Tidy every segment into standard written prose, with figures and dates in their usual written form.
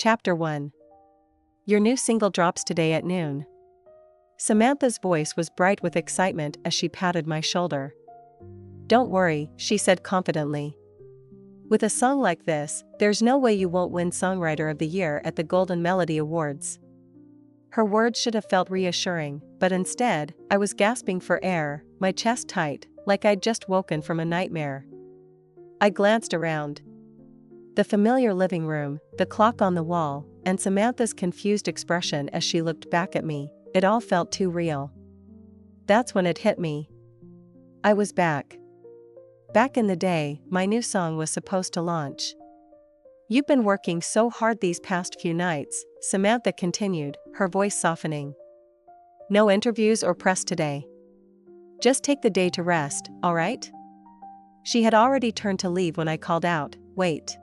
Chapter 1. Your new single drops today at noon. Samantha's voice was bright with excitement as she patted my shoulder. Don't worry, she said confidently. With a song like this, there's no way you won't win Songwriter of the Year at the Golden Melody Awards. Her words should have felt reassuring, but instead, I was gasping for air, my chest tight, like I'd just woken from a nightmare. I glanced around. The familiar living room, the clock on the wall, and Samantha's confused expression as she looked back at me, it all felt too real. That's when it hit me. I was back. Back in the day, my new song was supposed to launch. You've been working so hard these past few nights, Samantha continued, her voice softening. No interviews or press today. Just take the day to rest, all right? She had already turned to leave when I called out, wait.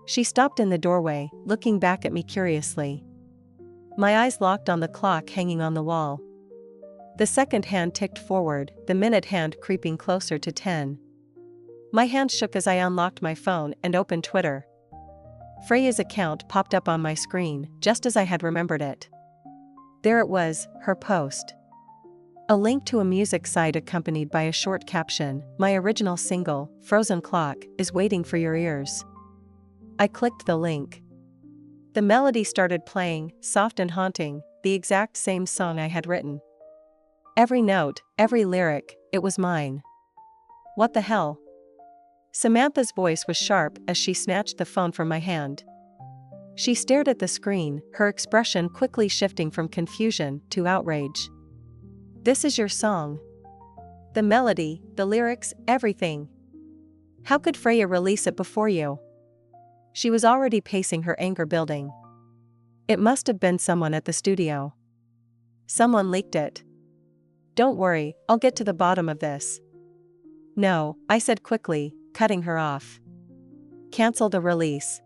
She stopped in the doorway, looking back at me curiously. My eyes locked on the clock hanging on the wall. The second hand ticked forward, the minute hand creeping closer to 10. My hand shook as I unlocked my phone and opened Twitter. Freya's account popped up on my screen, just as I had remembered it. There it was, her post. A link to a music site accompanied by a short caption, my original single, Frozen Clock, is waiting for your ears. I clicked the link. The melody started playing, soft and haunting, the exact same song I had written. Every note, every lyric, it was mine. What the hell? Samantha's voice was sharp as she snatched the phone from my hand. She stared at the screen, her expression quickly shifting from confusion to outrage. This is your song. The melody, the lyrics, everything. How could Freya release it before you? She was already pacing, her anger building. It must have been someone at the studio. Someone leaked it. Don't worry, I'll get to the bottom of this. No, I said quickly, cutting her off. Cancel the release.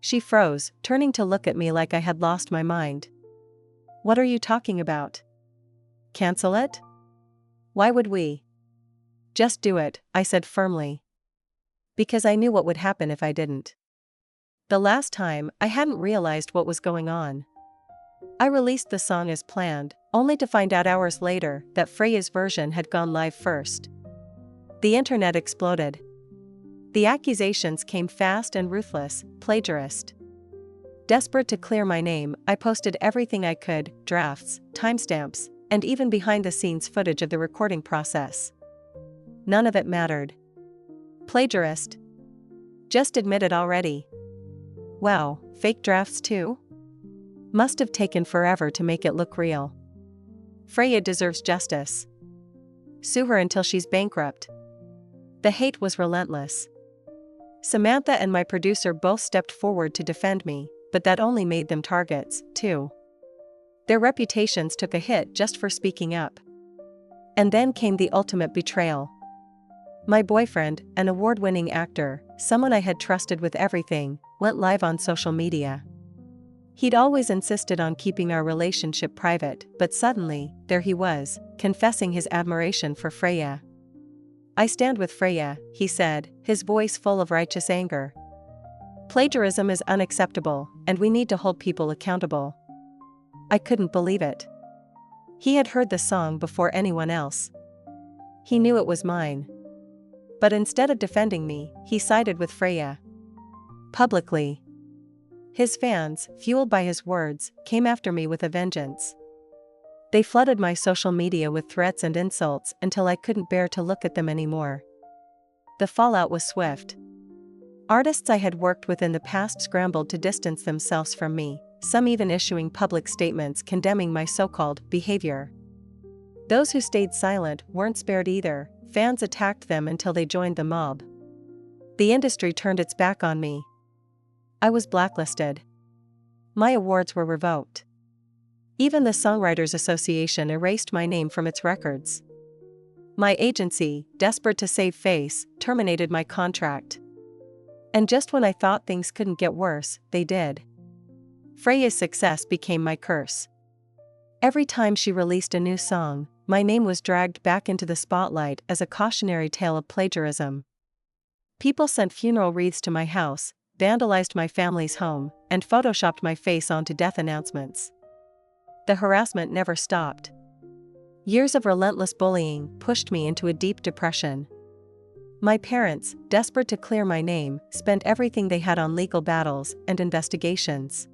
She froze, turning to look at me like I had lost my mind. What are you talking about? Cancel it? Why would we? Just do it, I said firmly. Because I knew what would happen if I didn't. The last time, I hadn't realized what was going on. I released the song as planned, only to find out hours later that Freya's version had gone live first. The internet exploded. The accusations came fast and ruthless, plagiarist. Desperate to clear my name, I posted everything I could, drafts, timestamps, and even behind-the-scenes footage of the recording process. None of it mattered. Plagiarist? Just admit it already. Wow, fake drafts too? Must have taken forever to make it look real. Freya deserves justice. Sue her until she's bankrupt. The hate was relentless. Samantha and my producer both stepped forward to defend me, but that only made them targets, too. Their reputations took a hit just for speaking up. And then came the ultimate betrayal. My boyfriend, an award-winning actor, someone I had trusted with everything, went live on social media. He'd always insisted on keeping our relationship private, but suddenly, there he was, confessing his admiration for Freya. I stand with Freya, he said, his voice full of righteous anger. Plagiarism is unacceptable, and we need to hold people accountable. I couldn't believe it. He had heard the song before anyone else. He knew it was mine. But instead of defending me, he sided with Freya. Publicly. His fans, fueled by his words, came after me with a vengeance. They flooded my social media with threats and insults until I couldn't bear to look at them anymore. The fallout was swift. Artists I had worked with in the past scrambled to distance themselves from me, some even issuing public statements condemning my so-called behavior. Those who stayed silent weren't spared either, fans attacked them until they joined the mob. The industry turned its back on me. I was blacklisted. My awards were revoked. Even the Songwriters Association erased my name from its records. My agency, desperate to save face, terminated my contract. And just when I thought things couldn't get worse, they did. Freya's success became my curse. Every time she released a new song, my name was dragged back into the spotlight as a cautionary tale of plagiarism. People sent funeral wreaths to my house, vandalized my family's home, and photoshopped my face onto death announcements. The harassment never stopped. Years of relentless bullying pushed me into a deep depression. My parents, desperate to clear my name, spent everything they had on legal battles and investigations.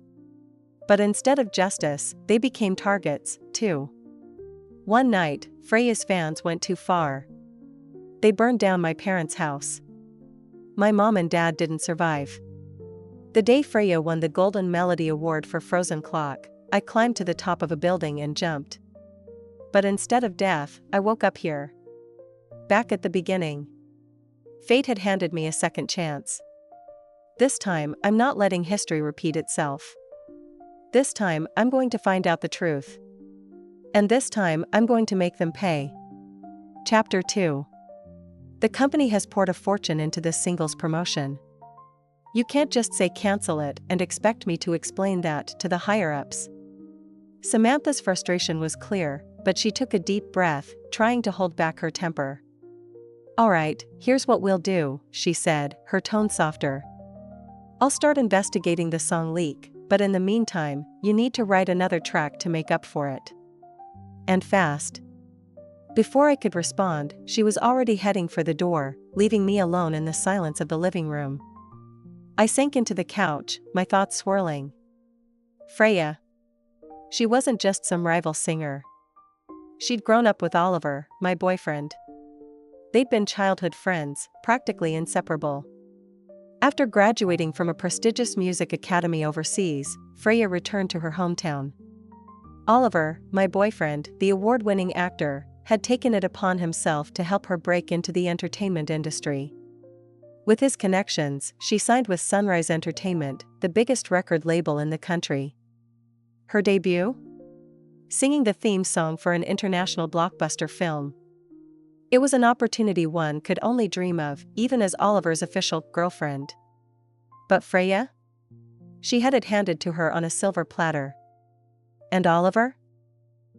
But instead of justice, they became targets, too. One night, Freya's fans went too far. They burned down my parents' house. My mom and dad didn't survive. The day Freya won the Golden Melody Award for Frozen Clock, I climbed to the top of a building and jumped. But instead of death, I woke up here. Back at the beginning. Fate had handed me a second chance. This time, I'm not letting history repeat itself. This time, I'm going to find out the truth. And this time, I'm going to make them pay. Chapter 2. The company has poured a fortune into this singles promotion. You can't just say cancel it and expect me to explain that to the higher-ups. Samantha's frustration was clear, but she took a deep breath, trying to hold back her temper. All right, here's what we'll do, she said, her tone softer. I'll start investigating the song leak, but in the meantime, you need to write another track to make up for it. And fast. Before I could respond, she was already heading for the door, leaving me alone in the silence of the living room. I sank into the couch, my thoughts swirling. Freya. She wasn't just some rival singer. She'd grown up with Oliver, my boyfriend. They'd been childhood friends, practically inseparable. After graduating from a prestigious music academy overseas, Freya returned to her hometown. Oliver, my boyfriend, the award-winning actor, had taken it upon himself to help her break into the entertainment industry. With his connections, she signed with Sunrise Entertainment, the biggest record label in the country. Her debut? Singing the theme song for an international blockbuster film. It was an opportunity one could only dream of, even as Oliver's official girlfriend. But Freya? She had it handed to her on a silver platter. And Oliver?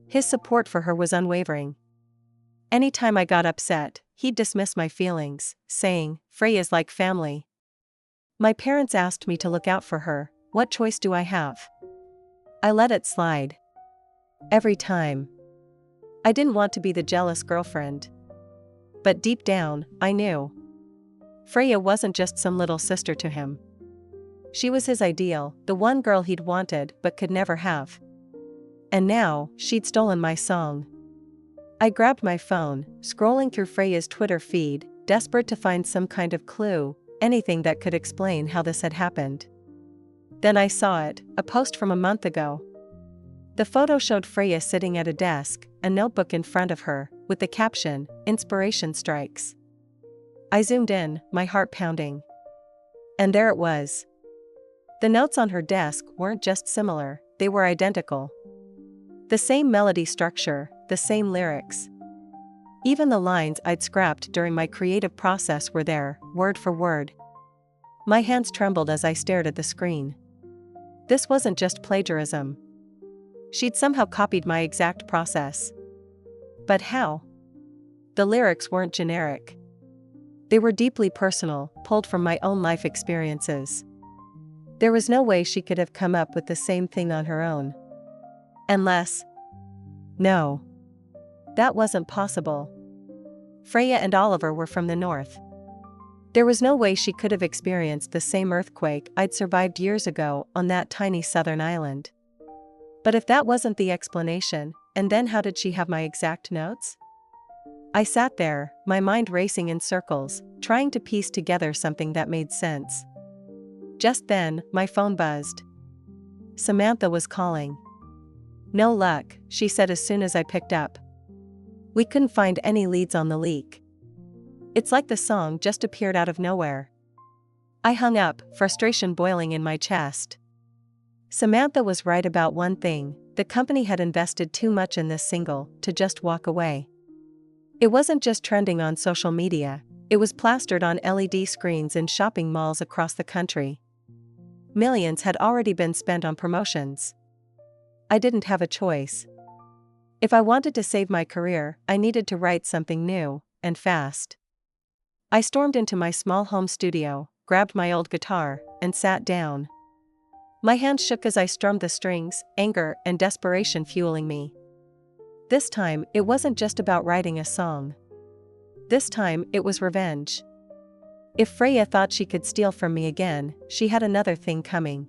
His support for her was unwavering. Anytime I got upset, he'd dismiss my feelings, saying, Freya's like family. My parents asked me to look out for her. What choice do I have? I let it slide. Every time. I didn't want to be the jealous girlfriend. But deep down, I knew. Freya wasn't just some little sister to him. She was his ideal, the one girl he'd wanted but could never have. And now, she'd stolen my song. I grabbed my phone, scrolling through Freya's Twitter feed, desperate to find some kind of clue, anything that could explain how this had happened. Then I saw it, a post from a month ago. The photo showed Freya sitting at a desk, a notebook in front of her, with the caption, Inspiration Strikes. I zoomed in, my heart pounding. And there it was. The notes on her desk weren't just similar, they were identical. The same melody structure, the same lyrics. Even the lines I'd scrapped during my creative process were there, word for word. My hands trembled as I stared at the screen. This wasn't just plagiarism. She'd somehow copied my exact process. But how? The lyrics weren't generic. They were deeply personal, pulled from my own life experiences. There was no way she could have come up with the same thing on her own. Unless... No. That wasn't possible. Freya and Oliver were from the north. There was no way she could have experienced the same earthquake I'd survived years ago on that tiny southern island. But if that wasn't the explanation, and then how did she have my exact notes? I sat there, my mind racing in circles, trying to piece together something that made sense. Just then, my phone buzzed. Samantha was calling. No luck, she said as soon as I picked up. We couldn't find any leads on the leak. It's like the song just appeared out of nowhere. I hung up, frustration boiling in my chest. Samantha was right about one thing, the company had invested too much in this single to just walk away. It wasn't just trending on social media, it was plastered on LED screens in shopping malls across the country. Millions had already been spent on promotions. I didn't have a choice. If I wanted to save my career, I needed to write something new, and fast. I stormed into my small home studio, grabbed my old guitar, and sat down. My hands shook as I strummed the strings, anger and desperation fueling me. This time, it wasn't just about writing a song. This time, it was revenge. If Freya thought she could steal from me again, she had another thing coming.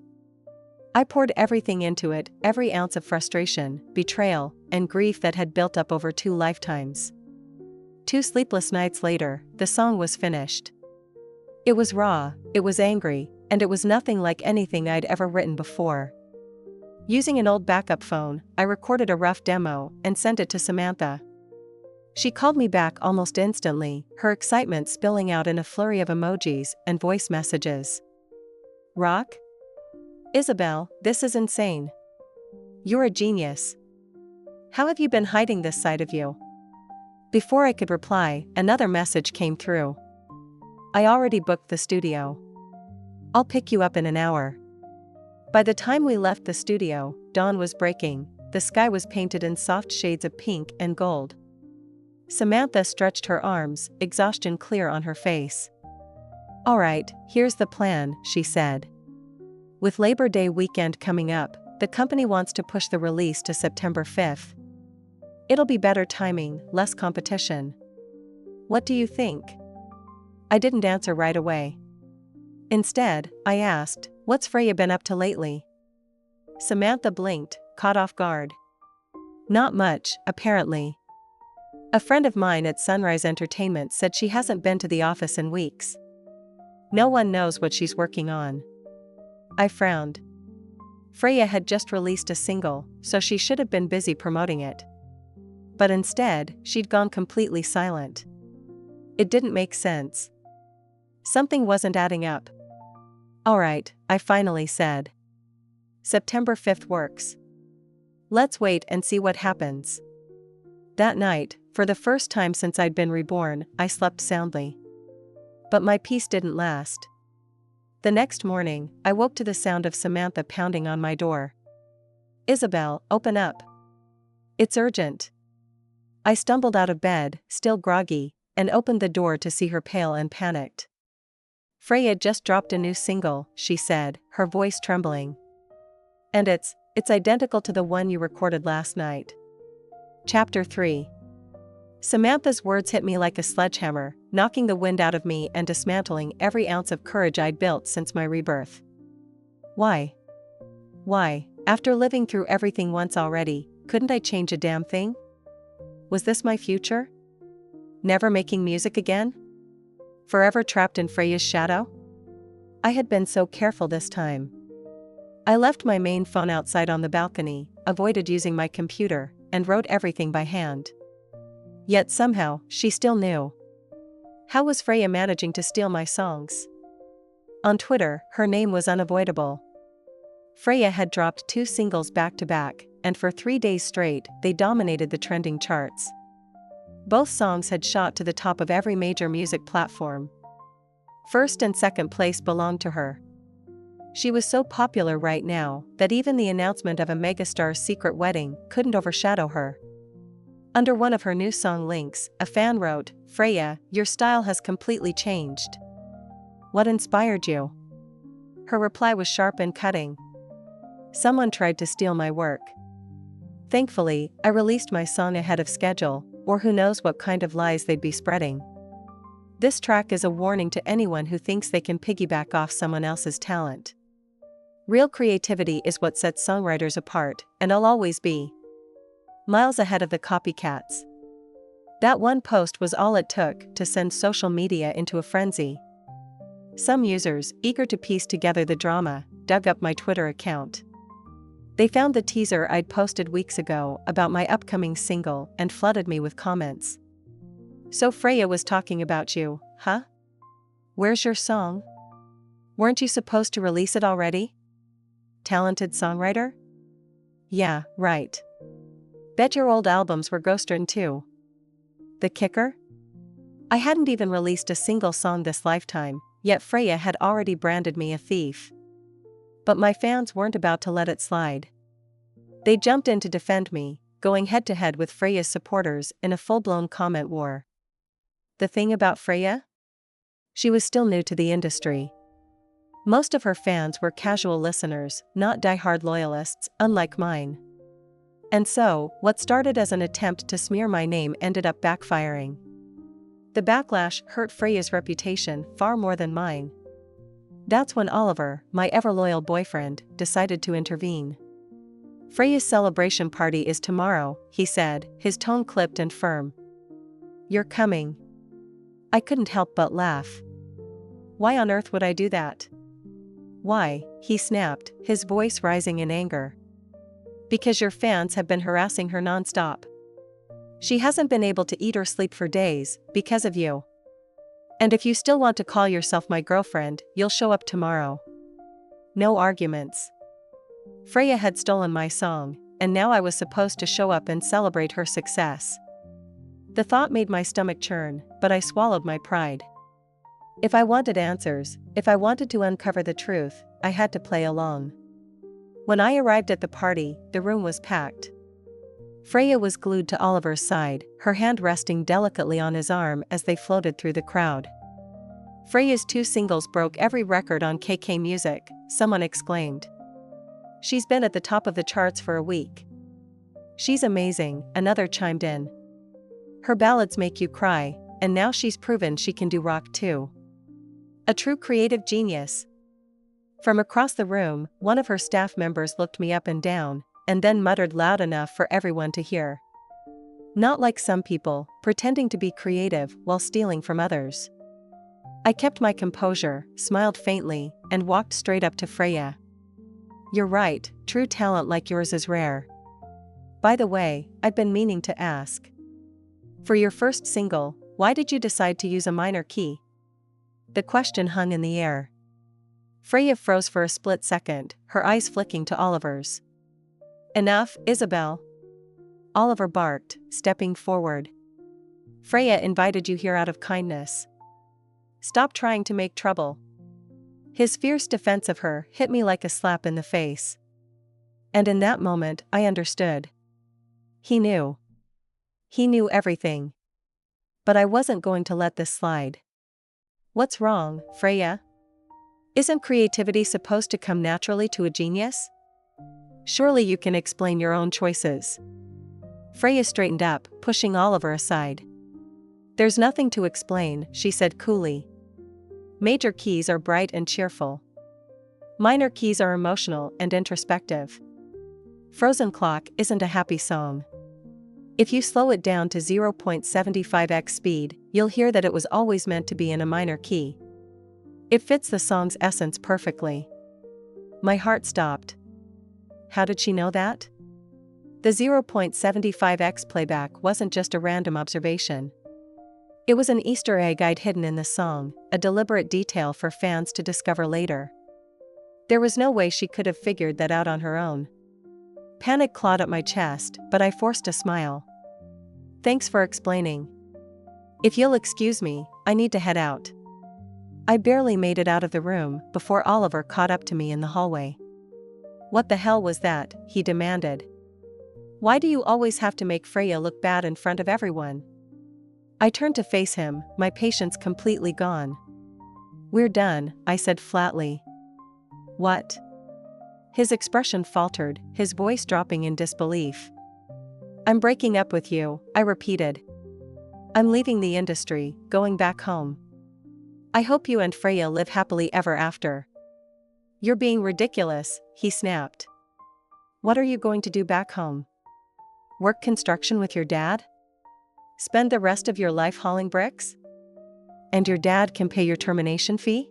I poured everything into it, every ounce of frustration, betrayal, and grief that had built up over 2 lifetimes. 2 sleepless nights later, the song was finished. It was raw, it was angry, and it was nothing like anything I'd ever written before. Using an old backup phone, I recorded a rough demo and sent it to Samantha. She called me back almost instantly, her excitement spilling out in a flurry of emojis and voice messages. "Rock? Isabel, this is insane. You're a genius. How have you been hiding this side of you?" Before I could reply, another message came through. "I already booked the studio. I'll pick you up in an hour." By the time we left the studio, dawn was breaking, the sky was painted in soft shades of pink and gold. Samantha stretched her arms, exhaustion clear on her face. "All right, here's the plan," she said. "With Labor Day weekend coming up, the company wants to push the release to September 5th. It'll be better timing, less competition. What do you think?" I didn't answer right away. Instead, I asked, "What's Freya been up to lately?" Samantha blinked, caught off guard. "Not much, apparently. A friend of mine at Sunrise Entertainment said she hasn't been to the office in weeks. No one knows what she's working on." I frowned. Freya had just released a single, so she should have been busy promoting it. But instead, she'd gone completely silent. It didn't make sense. Something wasn't adding up. "All right," I finally said. "September 5th works. Let's wait and see what happens." That night, for the first time since I'd been reborn, I slept soundly. But my peace didn't last. The next morning, I woke to the sound of Samantha pounding on my door. "Isabel, open up. It's urgent." I stumbled out of bed, still groggy, and opened the door to see her pale and panicked. "Freya just dropped a new single," she said, her voice trembling. "And it's identical to the one you recorded last night." Chapter 3. Samantha's words hit me like a sledgehammer, knocking the wind out of me and dismantling every ounce of courage I'd built since my rebirth. Why? Why, after living through everything once already, couldn't I change a damn thing? Was this my future? Never making music again? Forever trapped in Freya's shadow? I had been so careful this time. I left my main phone outside on the balcony, avoided using my computer, and wrote everything by hand. Yet somehow, she still knew. How was Freya managing to steal my songs? On Twitter, her name was unavoidable. Freya had dropped 2 singles back to back, and for 3 days straight, they dominated the trending charts. Both songs had shot to the top of every major music platform. First and second place belonged to her. She was so popular right now that even the announcement of a megastar's secret wedding couldn't overshadow her. Under one of her new song links, a fan wrote, "Freya, your style has completely changed. What inspired you?" Her reply was sharp and cutting. "Someone tried to steal my work." Thankfully, I released my song ahead of schedule, or who knows what kind of lies they'd be spreading. This track is a warning to anyone who thinks they can piggyback off someone else's talent. Real creativity is what sets songwriters apart, and I'll always be miles ahead of the copycats. That one post was all it took to send social media into a frenzy. Some users, eager to piece together the drama, dug up my Twitter account. They found the teaser I'd posted weeks ago about my upcoming single and flooded me with comments. "So Freya was talking about you, huh? Where's your song? Weren't you supposed to release it already? Talented songwriter? Yeah, right. Bet your old albums were ghostwritten too." The kicker? I hadn't even released a single song this lifetime, yet Freya had already branded me a thief. But my fans weren't about to let it slide. They jumped in to defend me, going head-to-head with Freya's supporters in a full-blown comment war. The thing about Freya? She was still new to the industry. Most of her fans were casual listeners, not die-hard loyalists, unlike mine. And so, what started as an attempt to smear my name ended up backfiring. The backlash hurt Freya's reputation far more than mine. That's when Oliver, my ever-loyal boyfriend, decided to intervene. Freya's celebration party is tomorrow, he said, his tone clipped and firm. You're coming. I couldn't help but laugh. Why on earth would I do that? Why, he snapped, his voice rising in anger. Because your fans have been harassing her nonstop. She hasn't been able to eat or sleep for days, because of you. And if you still want to call yourself my girlfriend, you'll show up tomorrow. No arguments. Freya had stolen my song, and now I was supposed to show up and celebrate her success. The thought made my stomach churn, but I swallowed my pride. If I wanted answers, if I wanted to uncover the truth, I had to play along. When I arrived at the party, the room was packed. Freya was glued to Oliver's side, her hand resting delicately on his arm as they floated through the crowd. Freya's 2 singles broke every record on KK Music, someone exclaimed. She's been at the top of the charts for a week. She's amazing, another chimed in. Her ballads make you cry, and now she's proven she can do rock too. A true creative genius. From across the room, one of her staff members looked me up and down, and then muttered loud enough for everyone to hear. Not like some people, pretending to be creative while stealing from others. I kept my composure, smiled faintly, and walked straight up to Freya. You're right, true talent like yours is rare. By the way, I've been meaning to ask. For your first single, why did you decide to use a minor key? The question hung in the air. Freya froze for a split second, her eyes flicking to Oliver's. Enough, Isabel. Oliver barked, stepping forward. Freya invited you here out of kindness. Stop trying to make trouble. His fierce defense of her hit me like a slap in the face. And in that moment, I understood. He knew. He knew everything. But I wasn't going to let this slide. What's wrong, Freya? Isn't creativity supposed to come naturally to a genius? Surely you can explain your own choices. Freya straightened up, pushing Oliver aside. There's nothing to explain, she said coolly. Major keys are bright and cheerful. Minor keys are emotional and introspective. Frozen Clock isn't a happy song. If you slow it down to 0.75x speed, you'll hear that it was always meant to be in a minor key. It fits the song's essence perfectly. My heart stopped. How did she know that? The 0.75x playback wasn't just a random observation. It was an Easter egg I'd hidden in the song, a deliberate detail for fans to discover later. There was no way she could have figured that out on her own. Panic clawed at my chest, but I forced a smile. Thanks for explaining. If you'll excuse me, I need to head out. I barely made it out of the room before Oliver caught up to me in the hallway. What the hell was that? He demanded. Why do you always have to make Freya look bad in front of everyone? I turned to face him, my patience completely gone. We're done, I said flatly. What? His expression faltered, his voice dropping in disbelief. I'm breaking up with you, I repeated. I'm leaving the industry, going back home. I hope you and Freya live happily ever after. You're being ridiculous, he snapped. What are you going to do back home? Work construction with your dad? Spend the rest of your life hauling bricks? And your dad can pay your termination fee?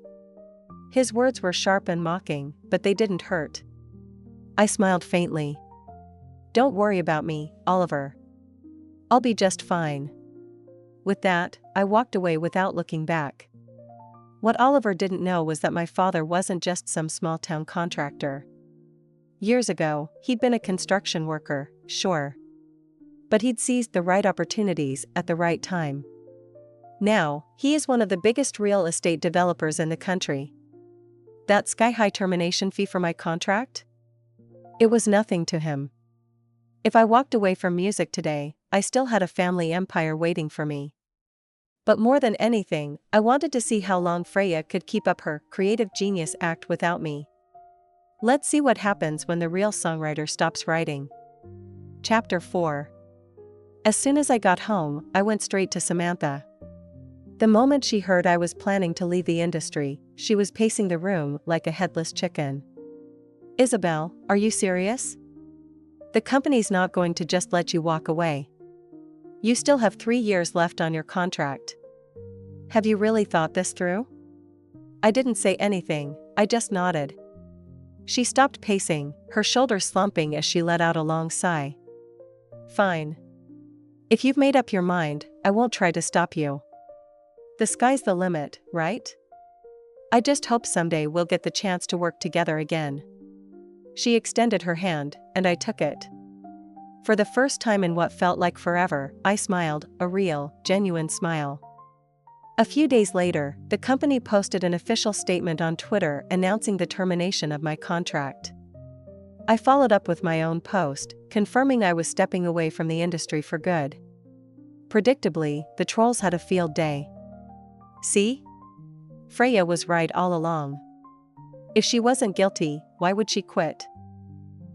His words were sharp and mocking, but they didn't hurt. I smiled faintly. Don't worry about me, Oliver. I'll be just fine. With that, I walked away without looking back. What Oliver didn't know was that my father wasn't just some small-town contractor. Years ago, he'd been a construction worker, sure. But he'd seized the right opportunities at the right time. Now, he is one of the biggest real estate developers in the country. That sky-high termination fee for my contract? It was nothing to him. If I walked away from music today, I still had a family empire waiting for me. But more than anything, I wanted to see how long Freya could keep up her creative genius act without me. Let's see what happens when the real songwriter stops writing. Chapter 4. As soon as I got home, I went straight to Samantha. The moment she heard I was planning to leave the industry, she was pacing the room like a headless chicken. Isabel, are you serious? The company's not going to just let you walk away. You still have 3 years left on your contract. Have you really thought this through? I didn't say anything, I just nodded. She stopped pacing, her shoulders slumping as she let out a long sigh. Fine. If you've made up your mind, I won't try to stop you. The sky's the limit, right? I just hope someday we'll get the chance to work together again. She extended her hand, and I took it. For the first time in what felt like forever, I smiled, a real, genuine smile. A few days later, the company posted an official statement on Twitter announcing the termination of my contract. I followed up with my own post, confirming I was stepping away from the industry for good. Predictably, the trolls had a field day. See? Freya was right all along. If she wasn't guilty, why would she quit?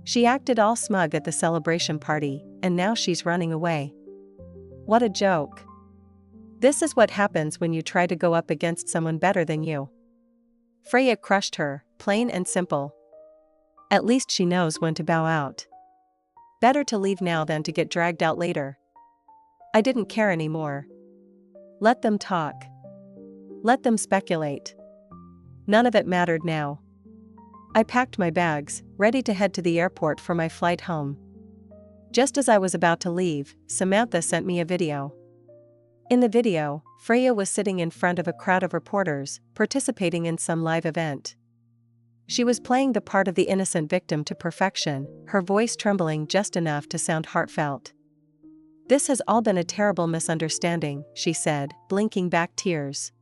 She acted all smug at the celebration party, and now she's running away. What a joke. This is what happens when you try to go up against someone better than you. Freya crushed her, plain and simple. At least she knows when to bow out. Better to leave now than to get dragged out later. I didn't care anymore. Let them talk. Let them speculate. None of it mattered now. I packed my bags, ready to head to the airport for my flight home. Just as I was about to leave, Samantha sent me a video. In the video, Freya was sitting in front of a crowd of reporters, participating in some live event. She was playing the part of the innocent victim to perfection, her voice trembling just enough to sound heartfelt. This has all been a terrible misunderstanding, she said, blinking back tears.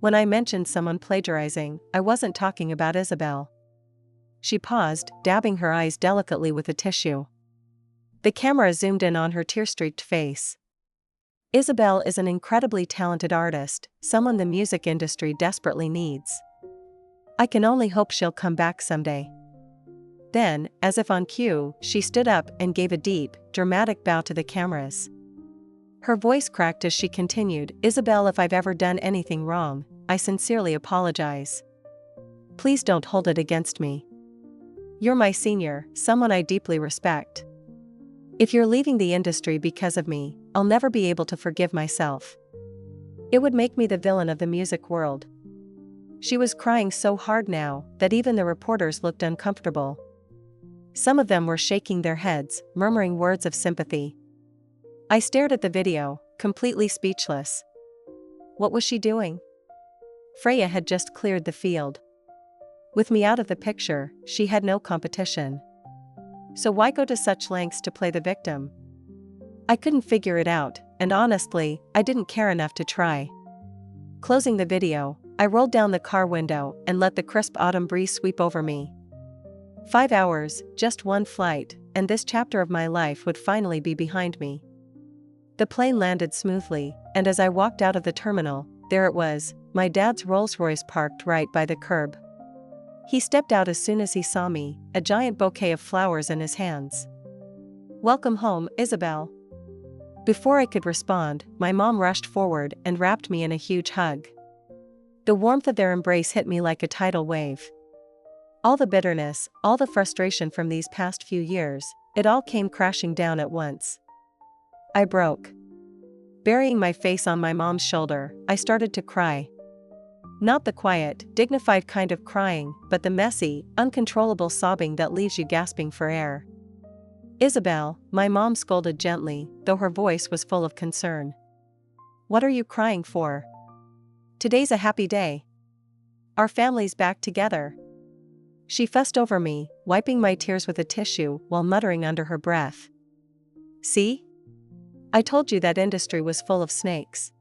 When I mentioned someone plagiarizing, I wasn't talking about Isabel. She paused, dabbing her eyes delicately with a tissue. The camera zoomed in on her tear-streaked face. Isabel is an incredibly talented artist, someone the music industry desperately needs. I can only hope she'll come back someday. Then, as if on cue, she stood up and gave a deep, dramatic bow to the cameras. Her voice cracked as she continued, Isabel, if I've ever done anything wrong, I sincerely apologize. Please don't hold it against me. You're my senior, someone I deeply respect. If you're leaving the industry because of me, I'll never be able to forgive myself. It would make me the villain of the music world. She was crying so hard now that even the reporters looked uncomfortable. Some of them were shaking their heads, murmuring words of sympathy. I stared at the video, completely speechless. What was she doing? Freya had just cleared the field. With me out of the picture, she had no competition. So why go to such lengths to play the victim? I couldn't figure it out, and honestly, I didn't care enough to try. Closing the video, I rolled down the car window and let the crisp autumn breeze sweep over me. 5 hours, just one flight, and this chapter of my life would finally be behind me. The plane landed smoothly, and as I walked out of the terminal, there it was, my dad's Rolls-Royce parked right by the curb. He stepped out as soon as he saw me, a giant bouquet of flowers in his hands. Welcome home, Isabel. Before I could respond, my mom rushed forward and wrapped me in a huge hug. The warmth of their embrace hit me like a tidal wave. All the bitterness, all the frustration from these past few years, it all came crashing down at once. I broke. Burying my face on my mom's shoulder, I started to cry. Not the quiet, dignified kind of crying, but the messy, uncontrollable sobbing that leaves you gasping for air. Isabel, my mom scolded gently, though her voice was full of concern. What are you crying for? Today's a happy day. Our family's back together. She fussed over me, wiping my tears with a tissue while muttering under her breath. See? I told you that industry was full of snakes.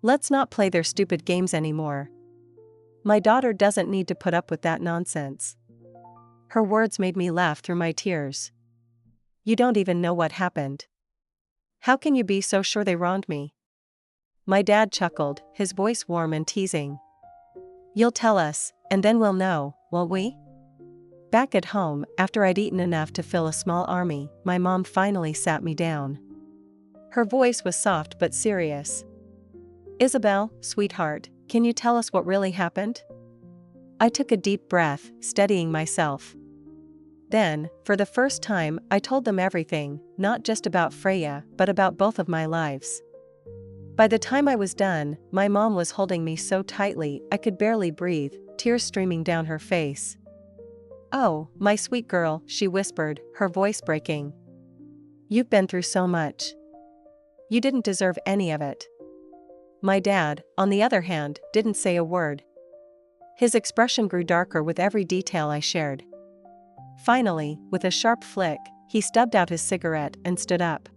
Let's not play their stupid games anymore. My daughter doesn't need to put up with that nonsense. Her words made me laugh through my tears. You don't even know what happened. How can you be so sure they wronged me? My dad chuckled, his voice warm and teasing. You'll tell us, and then we'll know, won't we? Back at home, after I'd eaten enough to fill a small army, my mom finally sat me down. Her voice was soft but serious. Isabel, sweetheart, can you tell us what really happened? I took a deep breath, steadying myself. Then, for the first time, I told them everything, not just about Freya, but about both of my lives. By the time I was done, my mom was holding me so tightly I could barely breathe, tears streaming down her face. Oh, my sweet girl, she whispered, her voice breaking. You've been through so much. You didn't deserve any of it. My dad, on the other hand, didn't say a word. His expression grew darker with every detail I shared. Finally, with a sharp flick, he stubbed out his cigarette and stood up.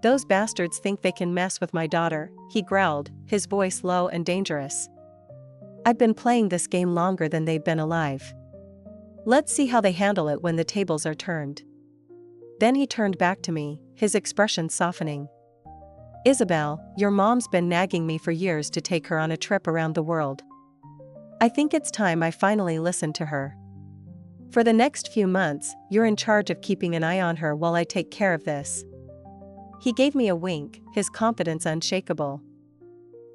Those bastards think they can mess with my daughter, he growled, his voice low and dangerous. I've been playing this game longer than they've been alive. Let's see how they handle it when the tables are turned. Then he turned back to me, his expression softening. Isabel, your mom's been nagging me for years to take her on a trip around the world. I think it's time I finally listened to her. For the next few months, you're in charge of keeping an eye on her while I take care of this. He gave me a wink, his confidence unshakable.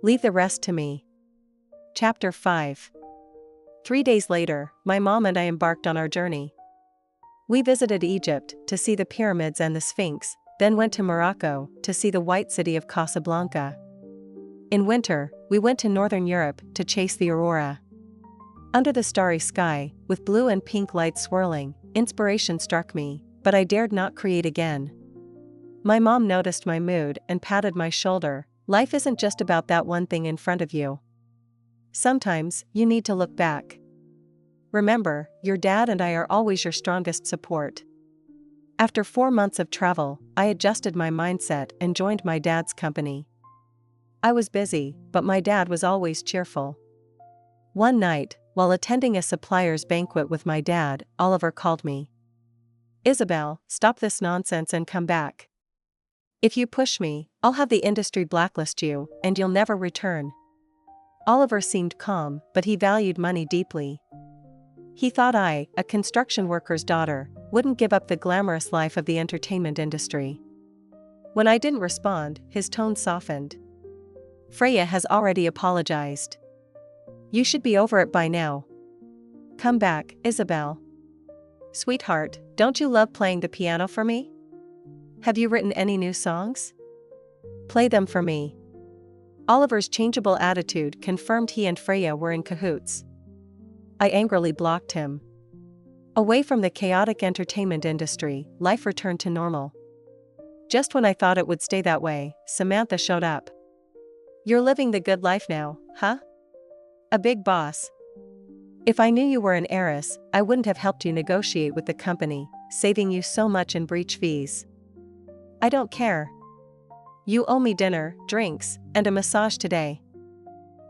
Leave the rest to me. Chapter 5. 3 days later, my mom and I embarked on our journey. We visited Egypt to see the pyramids and the Sphinx, then went to Morocco to see the white city of Casablanca. In winter, we went to northern Europe to chase the aurora. Under the starry sky, with blue and pink lights swirling, inspiration struck me, but I dared not create again. My mom noticed my mood and patted my shoulder. Life isn't just about that one thing in front of you. Sometimes, you need to look back. Remember, your dad and I are always your strongest support. After 4 months of travel, I adjusted my mindset and joined my dad's company. I was busy, but my dad was always cheerful. One night, while attending a supplier's banquet with my dad, Oliver called me. Isabel, stop this nonsense and come back. If you push me, I'll have the industry blacklist you, and you'll never return. Oliver seemed calm, but he valued money deeply. He thought I, a construction worker's daughter, wouldn't give up the glamorous life of the entertainment industry. When I didn't respond, his tone softened. Freya has already apologized. You should be over it by now. Come back, Isabel. Sweetheart, don't you love playing the piano for me? Have you written any new songs? Play them for me. Oliver's changeable attitude confirmed he and Freya were in cahoots. I angrily blocked him. Away from the chaotic entertainment industry, life returned to normal. Just when I thought it would stay that way, Samantha showed up. You're living the good life now, huh? A big boss. If I knew you were an heiress, I wouldn't have helped you negotiate with the company, saving you so much in breach fees. I don't care. You owe me dinner, drinks, and a massage today.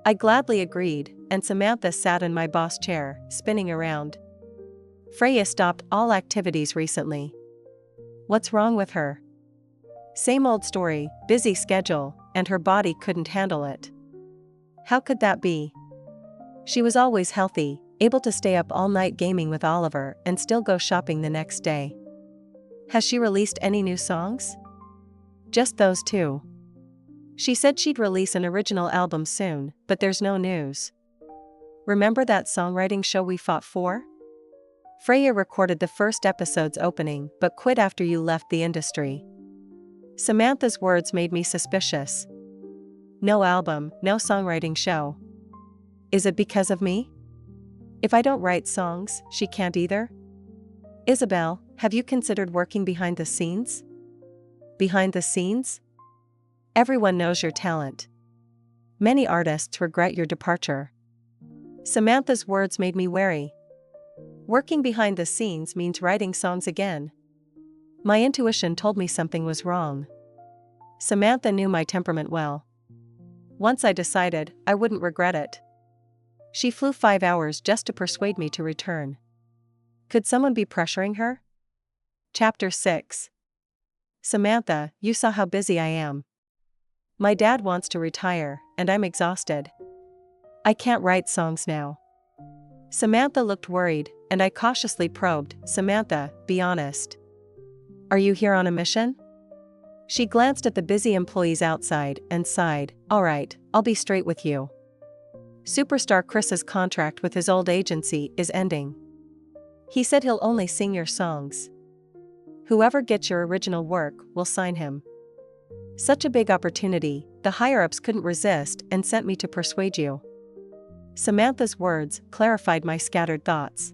I gladly agreed, and Samantha sat in my boss chair, spinning around. Freya stopped all activities recently. What's wrong with her? Same old story, busy schedule, and her body couldn't handle it. How could that be? She was always healthy, able to stay up all night gaming with Oliver and still go shopping the next day. Has she released any new songs? Just those two. She said she'd release an original album soon, but there's no news. Remember that songwriting show we fought for? Freya recorded the first episode's opening but quit after you left the industry. Samantha's words made me suspicious. No album, no songwriting show. Is it because of me? If I don't write songs, she can't either? Isabel, have you considered working behind the scenes? Behind the scenes? Everyone knows your talent. Many artists regret your departure. Samantha's words made me wary. Working behind the scenes means writing songs again. My intuition told me something was wrong. Samantha knew my temperament well. Once I decided, I wouldn't regret it. She flew 5 hours just to persuade me to return. Could someone be pressuring her? Chapter 6. Samantha, you saw how busy I am. My dad wants to retire, and I'm exhausted. I can't write songs now. Samantha looked worried, and I cautiously probed, Samantha, be honest. Are you here on a mission? She glanced at the busy employees outside and sighed, all right, I'll be straight with you. Superstar Chris's contract with his old agency is ending. He said he'll only sing your songs. Whoever gets your original work will sign him. Such a big opportunity, the higher-ups couldn't resist and sent me to persuade you. Samantha's words clarified my scattered thoughts.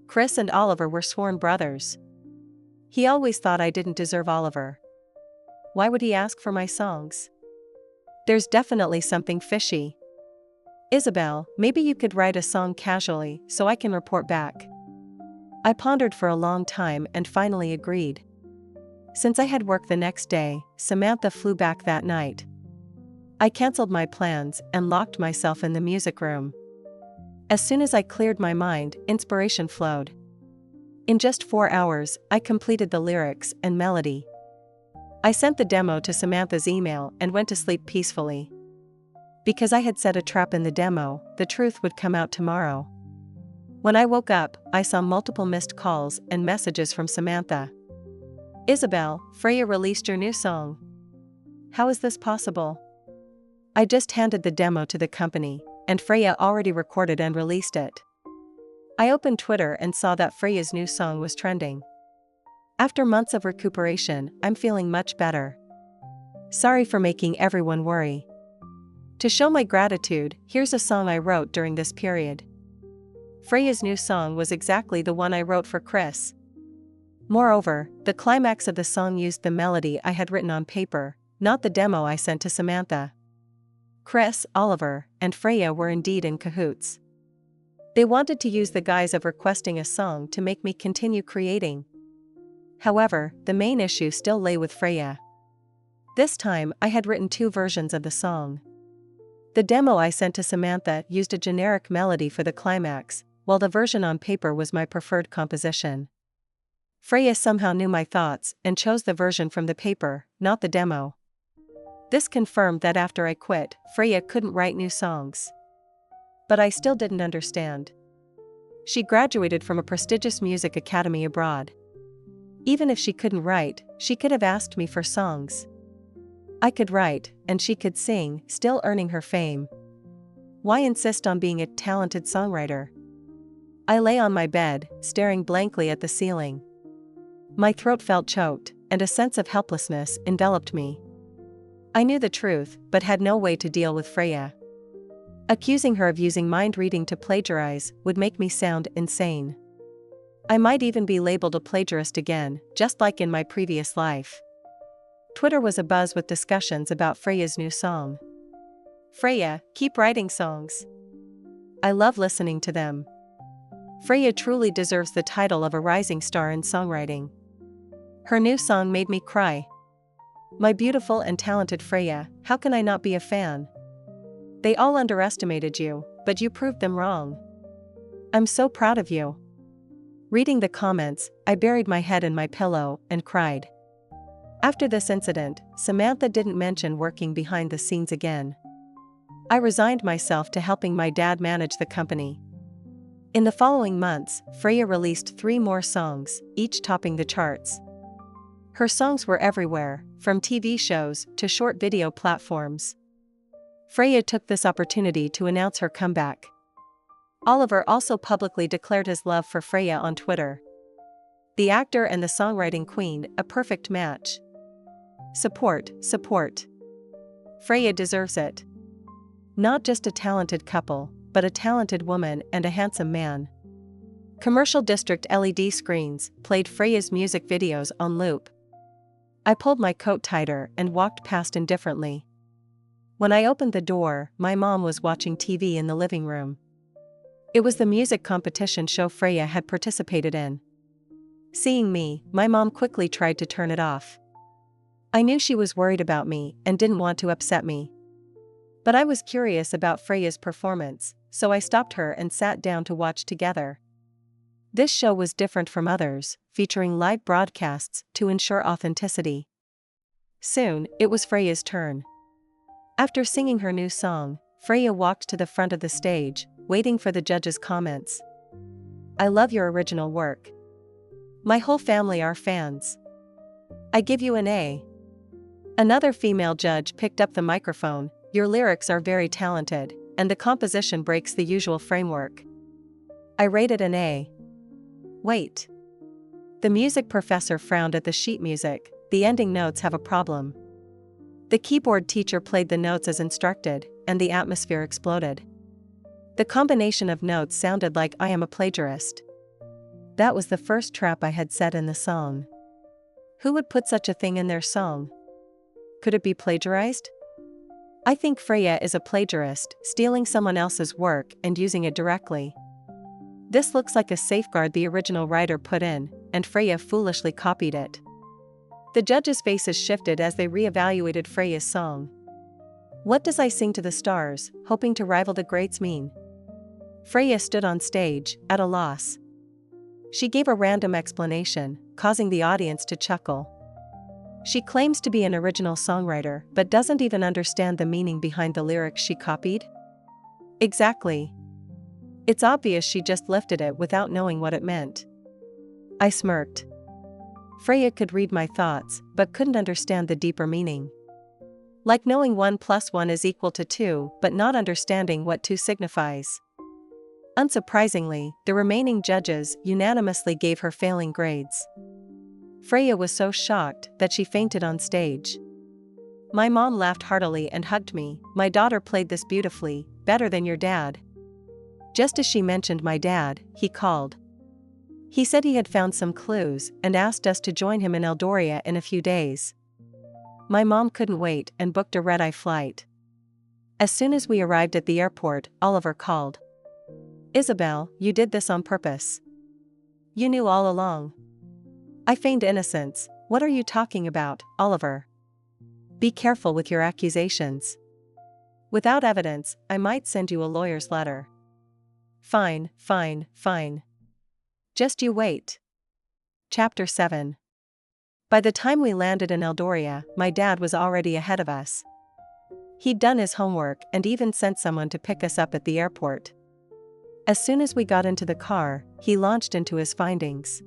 Chris and Oliver were sworn brothers. He always thought I didn't deserve Oliver. Why would he ask for my songs? There's definitely something fishy. Isabel, maybe you could write a song casually so I can report back. I pondered for a long time and finally agreed. Since I had work the next day, Samantha flew back that night. I canceled my plans and locked myself in the music room. As soon as I cleared my mind, inspiration flowed. In just 4 hours, I completed the lyrics and melody. I sent the demo to Samantha's email and went to sleep peacefully. Because I had set a trap in the demo, the truth would come out tomorrow. When I woke up, I saw multiple missed calls and messages from Samantha. Isabel, Freya released your new song. How is this possible? I just handed the demo to the company, and Freya already recorded and released it. I opened Twitter and saw that Freya's new song was trending. After months of recuperation, I'm feeling much better. Sorry for making everyone worry. To show my gratitude, here's a song I wrote during this period. Freya's new song was exactly the one I wrote for Chris. Moreover, the climax of the song used the melody I had written on paper, not the demo I sent to Samantha. Chris, Oliver, and Freya were indeed in cahoots. They wanted to use the guise of requesting a song to make me continue creating. However, the main issue still lay with Freya. This time, I had written 2 versions of the song. The demo I sent to Samantha used a generic melody for the climax, while the version on paper was my preferred composition. Freya somehow knew my thoughts and chose the version from the paper, not the demo. This confirmed that after I quit, Freya couldn't write new songs. But I still didn't understand. She graduated from a prestigious music academy abroad. Even if she couldn't write, she could have asked me for songs. I could write, and she could sing, still earning her fame. Why insist on being a talented songwriter? I lay on my bed, staring blankly at the ceiling. My throat felt choked, and a sense of helplessness enveloped me. I knew the truth, but had no way to deal with Freya. Accusing her of using mind reading to plagiarize would make me sound insane. I might even be labeled a plagiarist again, just like in my previous life. Twitter was abuzz with discussions about Freya's new song. Freya, keep writing songs. I love listening to them. Freya truly deserves the title of a rising star in songwriting. Her new song made me cry. My beautiful and talented Freya, how can I not be a fan? They all underestimated you, but you proved them wrong. I'm so proud of you. Reading the comments, I buried my head in my pillow and cried. After this incident, Samantha didn't mention working behind the scenes again. I resigned myself to helping my dad manage the company. In the following months, Freya released 3 more songs, each topping the charts. Her songs were everywhere, from TV shows to short video platforms. Freya took this opportunity to announce her comeback. Oliver also publicly declared his love for Freya on Twitter. The actor and the songwriting queen, a perfect match. Support, support. Freya deserves it. Not just a talented couple, but a talented woman and a handsome man. Commercial District LED screens played Freya's music videos on loop. I pulled my coat tighter and walked past indifferently. When I opened the door, my mom was watching TV in the living room. It was the music competition show Freya had participated in. Seeing me, my mom quickly tried to turn it off. I knew she was worried about me and didn't want to upset me. But I was curious about Freya's performance, so I stopped her and sat down to watch together. This show was different from others, featuring live broadcasts to ensure authenticity. Soon, it was Freya's turn. After singing her new song, Freya walked to the front of the stage, waiting for the judges' comments. I love your original work. My whole family are fans. I give you an A. Another female judge picked up the microphone. Your lyrics are very talented, and the composition breaks the usual framework. I rated an A. Wait. The music professor frowned at the sheet music. The ending notes have a problem. The keyboard teacher played the notes as instructed, and the atmosphere exploded. The combination of notes sounded like I am a plagiarist. That was the first trap I had set in the song. Who would put such a thing in their song? Could it be plagiarized? I think Freya is a plagiarist, stealing someone else's work and using it directly. This looks like a safeguard the original writer put in, and Freya foolishly copied it. The judges' faces shifted as they re-evaluated Freya's song. What does I sing to the stars, hoping to rival the greats mean? Freya stood on stage, at a loss. She gave a random explanation, causing the audience to chuckle. She claims to be an original songwriter but doesn't even understand the meaning behind the lyrics she copied? Exactly. It's obvious she just lifted it without knowing what it meant. I smirked. Freya could read my thoughts, but couldn't understand the deeper meaning. Like knowing 1 + 1 is equal to 2, but not understanding what 2 signifies. Unsurprisingly, the remaining judges unanimously gave her failing grades. Freya was so shocked that she fainted on stage. My mom laughed heartily and hugged me. My daughter played this beautifully, better than your dad. Just as she mentioned my dad, he called. He said he had found some clues and asked us to join him in Eldoria in a few days. My mom couldn't wait and booked a red-eye flight. As soon as we arrived at the airport, Oliver called. Isabel, you did this on purpose. You knew all along. I feigned innocence. What are you talking about, Oliver? Be careful with your accusations. Without evidence, I might send you a lawyer's letter. Fine, fine, fine. Just you wait. Chapter 7. By the time we landed in Eldoria, my dad was already ahead of us. He'd done his homework and even sent someone to pick us up at the airport. As soon as we got into the car, he launched into his findings.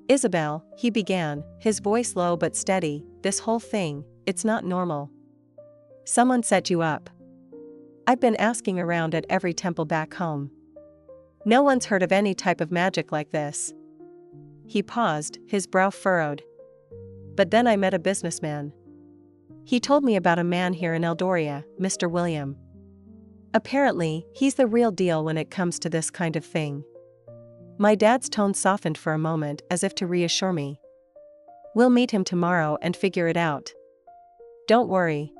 Isabel, he began, his voice low but steady, this whole thing, it's not normal. Someone set you up. I've been asking around at every temple back home. No one's heard of any type of magic like this. He paused, his brow furrowed. But then I met a businessman. He told me about a man here in Eldoria, Mr. William. Apparently, he's the real deal when it comes to this kind of thing. My dad's tone softened for a moment as if to reassure me. We'll meet him tomorrow and figure it out. Don't worry.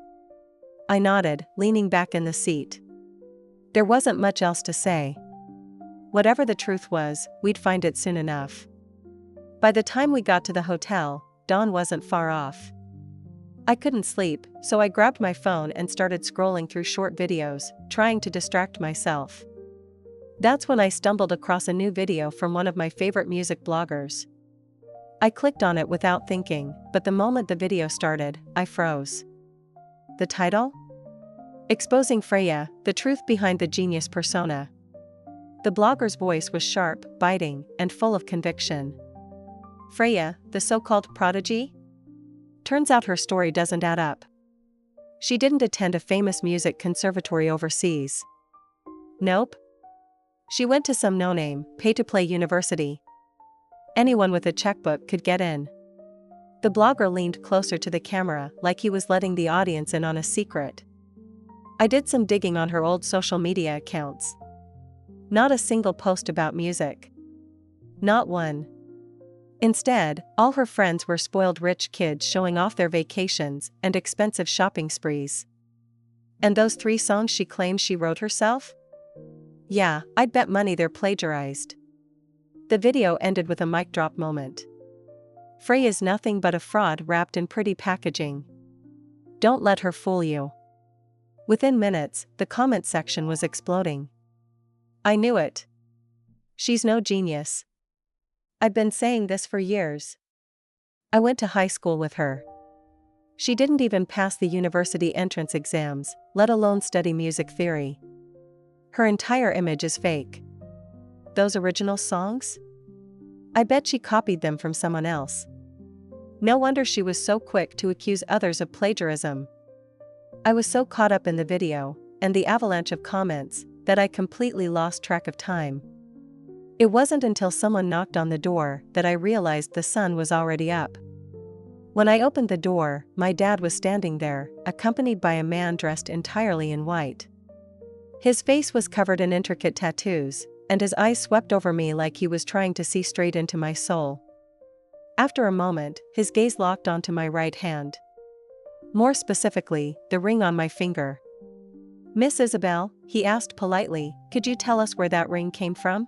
I nodded, leaning back in the seat. There wasn't much else to say. Whatever the truth was, we'd find it soon enough. By the time we got to the hotel, dawn wasn't far off. I couldn't sleep, so I grabbed my phone and started scrolling through short videos, trying to distract myself. That's when I stumbled across a new video from one of my favorite music bloggers. I clicked on it without thinking, but the moment the video started, I froze. The title? Exposing Freya, the truth behind the genius persona. The blogger's voice was sharp, biting, and full of conviction. Freya, the so-called prodigy? Turns out her story doesn't add up. She didn't attend a famous music conservatory overseas. Nope. She went to some no-name, pay-to-play university. Anyone with a checkbook could get in. The blogger leaned closer to the camera like he was letting the audience in on a secret. I did some digging on her old social media accounts. Not a single post about music. Not one. Instead, all her friends were spoiled rich kids showing off their vacations and expensive shopping sprees. And those 3 songs she claims she wrote herself? Yeah, I'd bet money they're plagiarized. The video ended with a mic drop moment. Freya's nothing but a fraud wrapped in pretty packaging. Don't let her fool you. Within minutes, the comment section was exploding. I knew it. She's no genius. I've been saying this for years. I went to high school with her. She didn't even pass the university entrance exams, let alone study music theory. Her entire image is fake. Those original songs? I bet she copied them from someone else. No wonder she was so quick to accuse others of plagiarism. I was so caught up in the video, and the avalanche of comments, that I completely lost track of time. It wasn't until someone knocked on the door that I realized the sun was already up. When I opened the door, my dad was standing there, accompanied by a man dressed entirely in white. His face was covered in intricate tattoos, and his eyes swept over me like he was trying to see straight into my soul. After a moment, his gaze locked onto my right hand. More specifically, the ring on my finger. "Miss Isabel," he asked politely, "could you tell us where that ring came from?"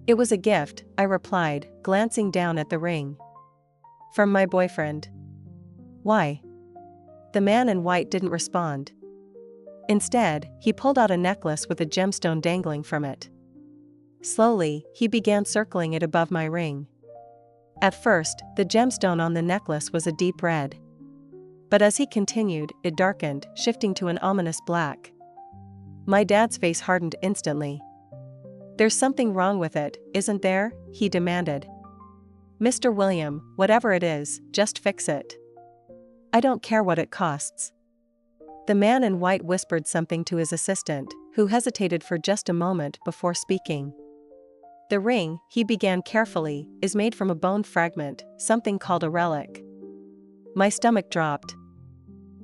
"It was a gift," I replied, glancing down at the ring. "From my boyfriend." "Why?" The man in white didn't respond. Instead, he pulled out a necklace with a gemstone dangling from it. Slowly, he began circling it above my ring. At first, the gemstone on the necklace was a deep red. But as he continued, it darkened, shifting to an ominous black. My dad's face hardened instantly. "There's something wrong with it, isn't there?" he demanded. "Mr. William, whatever it is, just fix it. I don't care what it costs." The man in white whispered something to his assistant, who hesitated for just a moment before speaking. "The ring," he began carefully, "is made from a bone fragment, something called a relic." My stomach dropped.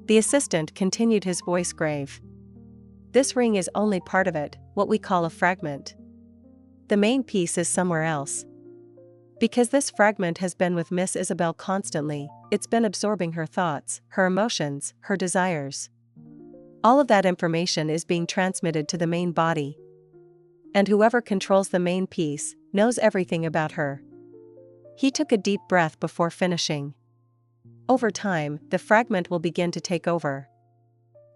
The assistant continued, his voice grave. "This ring is only part of it, what we call a fragment. The main piece is somewhere else. Because this fragment has been with Miss Isabel constantly, it's been absorbing her thoughts, her emotions, her desires. All of that information is being transmitted to the main body. And whoever controls the main piece knows everything about her." He took a deep breath before finishing. "Over time, the fragment will begin to take over.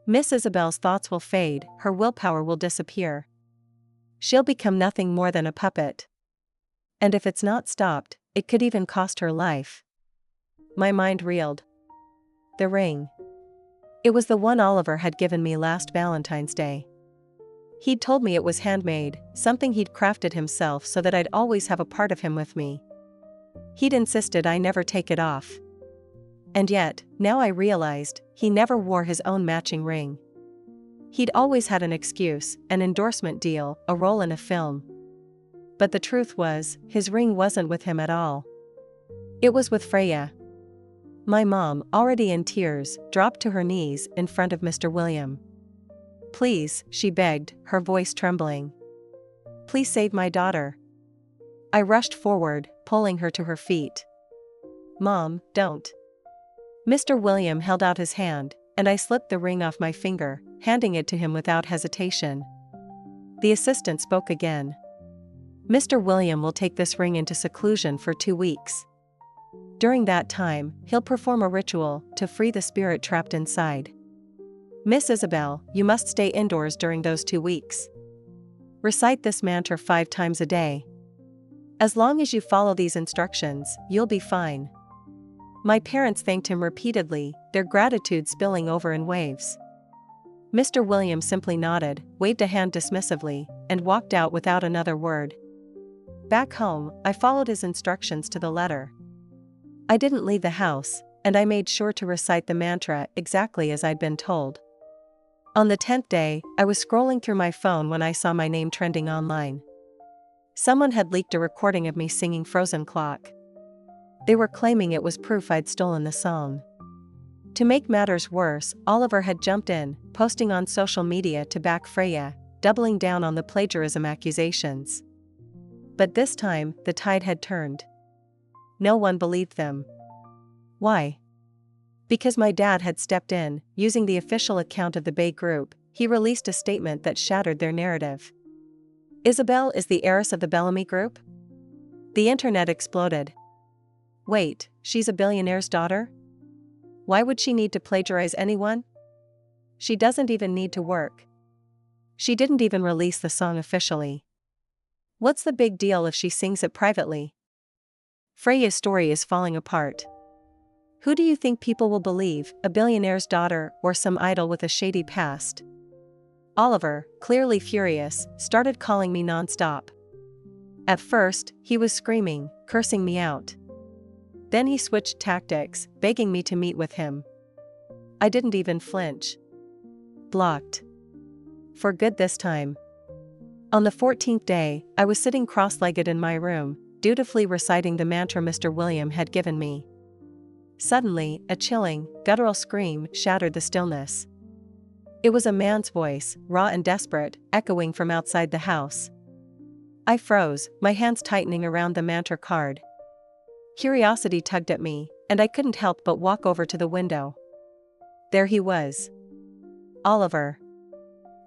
Miss Isabel's thoughts will fade, her willpower will disappear. She'll become nothing more than a puppet. And if it's not stopped, it could even cost her life." My mind reeled. The ring. It was the one Oliver had given me last Valentine's Day. He'd told me it was handmade, something he'd crafted himself so that I'd always have a part of him with me. He'd insisted I never take it off. And yet, now I realized, he never wore his own matching ring. He'd always had an excuse, an endorsement deal, a role in a film. But the truth was, his ring wasn't with him at all. It was with Freya. My mom, already in tears, dropped to her knees in front of Mr. William. "Please," she begged, her voice trembling. "Please save my daughter." I rushed forward, pulling her to her feet. "Mom, don't." Mr. William held out his hand, and I slipped the ring off my finger, handing it to him without hesitation. The assistant spoke again. "Mr. William will take this ring into seclusion for 2 weeks. During that time, he'll perform a ritual to free the spirit trapped inside. Miss Isabel, you must stay indoors during those 2 weeks. Recite this mantra 5 times a day. As long as you follow these instructions, you'll be fine." My parents thanked him repeatedly, their gratitude spilling over in waves. Mr. William simply nodded, waved a hand dismissively, and walked out without another word. Back home, I followed his instructions to the letter. I didn't leave the house, and I made sure to recite the mantra exactly as I'd been told. On the 10th day, I was scrolling through my phone when I saw my name trending online. Someone had leaked a recording of me singing Frozen Clock. They were claiming it was proof I'd stolen the song. To make matters worse, Oliver had jumped in, posting on social media to back Freya, doubling down on the plagiarism accusations. But this time, the tide had turned. No one believed them. Why? Because my dad had stepped in, using the official account of the Bay Group. He released a statement that shattered their narrative. Isabel is the heiress of the Bellamy Group? The internet exploded. Wait, she's a billionaire's daughter? Why would she need to plagiarize anyone? She doesn't even need to work. She didn't even release the song officially. What's the big deal if she sings it privately? Freya's story is falling apart. Who do you think people will believe, a billionaire's daughter or some idol with a shady past? Oliver, clearly furious, started calling me nonstop. At first, he was screaming, cursing me out. Then he switched tactics, begging me to meet with him. I didn't even flinch. Blocked. For good this time. On the 14th day, I was sitting cross-legged in my room, dutifully reciting the mantra Mr. William had given me. Suddenly, a chilling, guttural scream shattered the stillness. It was a man's voice, raw and desperate, echoing from outside the house. I froze, my hands tightening around the mantra card. Curiosity tugged at me, and I couldn't help but walk over to the window. There he was. Oliver.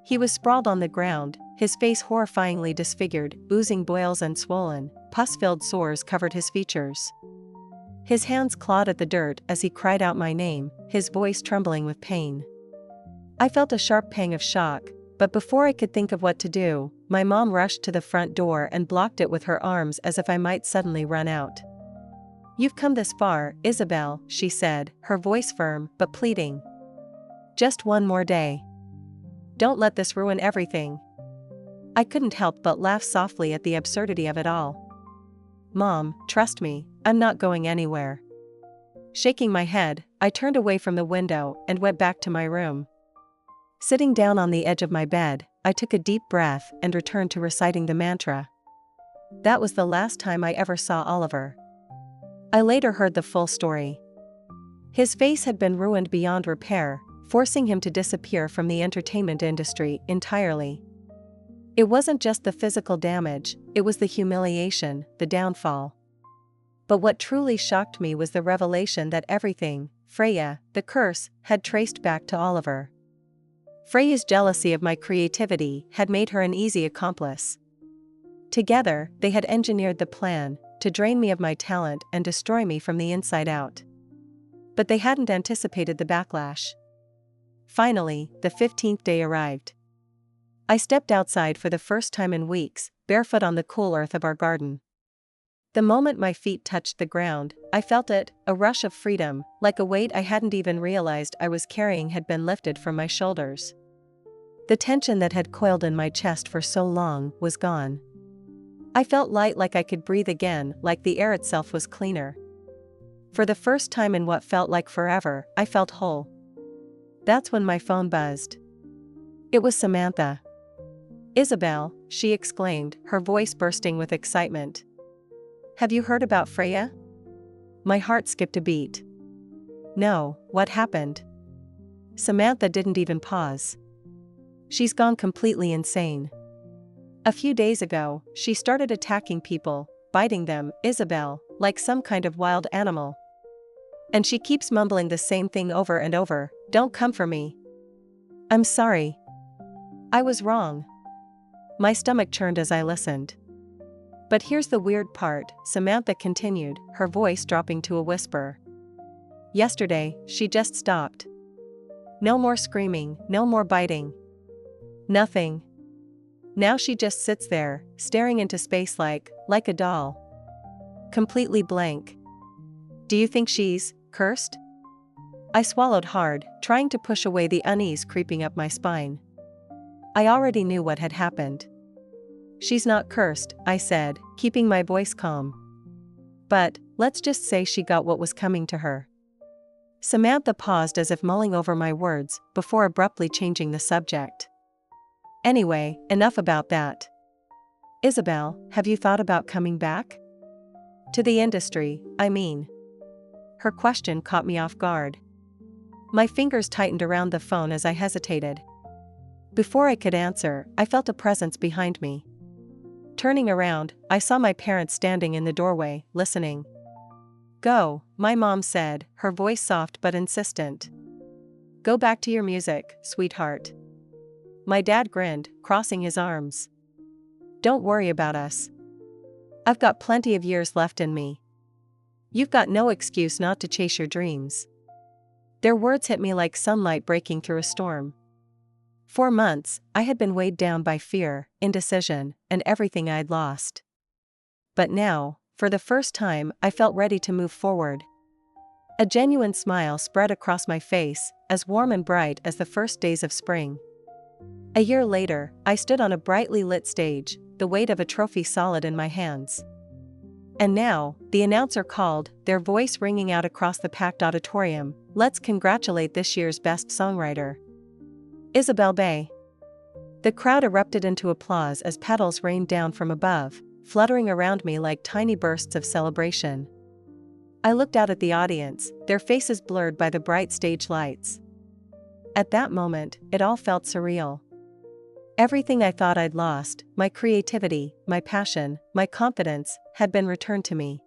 He was sprawled on the ground, his face horrifyingly disfigured, oozing boils and swollen, pus-filled sores covered his features. His hands clawed at the dirt as he cried out my name, his voice trembling with pain. I felt a sharp pang of shock, but before I could think of what to do, my mom rushed to the front door and blocked it with her arms as if I might suddenly run out. "You've come this far, Isabel," she said, her voice firm but pleading. "Just one more day. Don't let this ruin everything." I couldn't help but laugh softly at the absurdity of it all. "Mom, trust me, I'm not going anywhere." Shaking my head, I turned away from the window and went back to my room. Sitting down on the edge of my bed, I took a deep breath and returned to reciting the mantra. That was the last time I ever saw Oliver. I later heard the full story. His face had been ruined beyond repair, forcing him to disappear from the entertainment industry entirely. It wasn't just the physical damage, it was the humiliation, the downfall. But what truly shocked me was the revelation that everything, Freya, the curse, had traced back to Oliver. Freya's jealousy of my creativity had made her an easy accomplice. Together, they had engineered the plan to drain me of my talent and destroy me from the inside out. But they hadn't anticipated the backlash. Finally, the 15th day arrived. I stepped outside for the first time in weeks, barefoot on the cool earth of our garden. The moment my feet touched the ground, I felt it, a rush of freedom, like a weight I hadn't even realized I was carrying had been lifted from my shoulders. The tension that had coiled in my chest for so long was gone. I felt light, like I could breathe again, like the air itself was cleaner. For the first time in what felt like forever, I felt whole. That's when my phone buzzed. It was Samantha. "Isabel," she exclaimed, her voice bursting with excitement. "Have you heard about Freya?" My heart skipped a beat. "No, what happened?" Samantha didn't even pause. "She's gone completely insane. A few days ago, she started attacking people, biting them, Isabel, like some kind of wild animal. And she keeps mumbling the same thing over and over, 'Don't come for me.' I'm sorry. I was wrong." My stomach churned as I listened. "But here's the weird part," Samantha continued, her voice dropping to a whisper. "Yesterday, she just stopped. No more screaming, no more biting. Nothing. Now she just sits there, staring into space like a doll. Completely blank. Do you think she's cursed?" I swallowed hard, trying to push away the unease creeping up my spine. I already knew what had happened. "She's not cursed," I said, keeping my voice calm. "But, let's just say she got what was coming to her." Samantha paused as if mulling over my words, before abruptly changing the subject. "Anyway, enough about that. Isabel, have you thought about coming back? To the industry, I mean." Her question caught me off guard. My fingers tightened around the phone as I hesitated. Before I could answer, I felt a presence behind me. Turning around, I saw my parents standing in the doorway, listening. "Go," my mom said, her voice soft but insistent. "Go back to your music, sweetheart." My dad grinned, crossing his arms. "Don't worry about us. I've got plenty of years left in me. You've got no excuse not to chase your dreams." Their words hit me like sunlight breaking through a storm. For months, I had been weighed down by fear, indecision, and everything I'd lost. But now, for the first time, I felt ready to move forward. A genuine smile spread across my face, as warm and bright as the first days of spring. A year later, I stood on a brightly lit stage, the weight of a trophy solid in my hands. And now, the announcer called, their voice ringing out across the packed auditorium, "Let's congratulate this year's best songwriter, Isabel Bay." The crowd erupted into applause as petals rained down from above, fluttering around me like tiny bursts of celebration. I looked out at the audience, their faces blurred by the bright stage lights. At that moment, it all felt surreal. Everything I thought I'd lost, my creativity, my passion, my confidence, had been returned to me.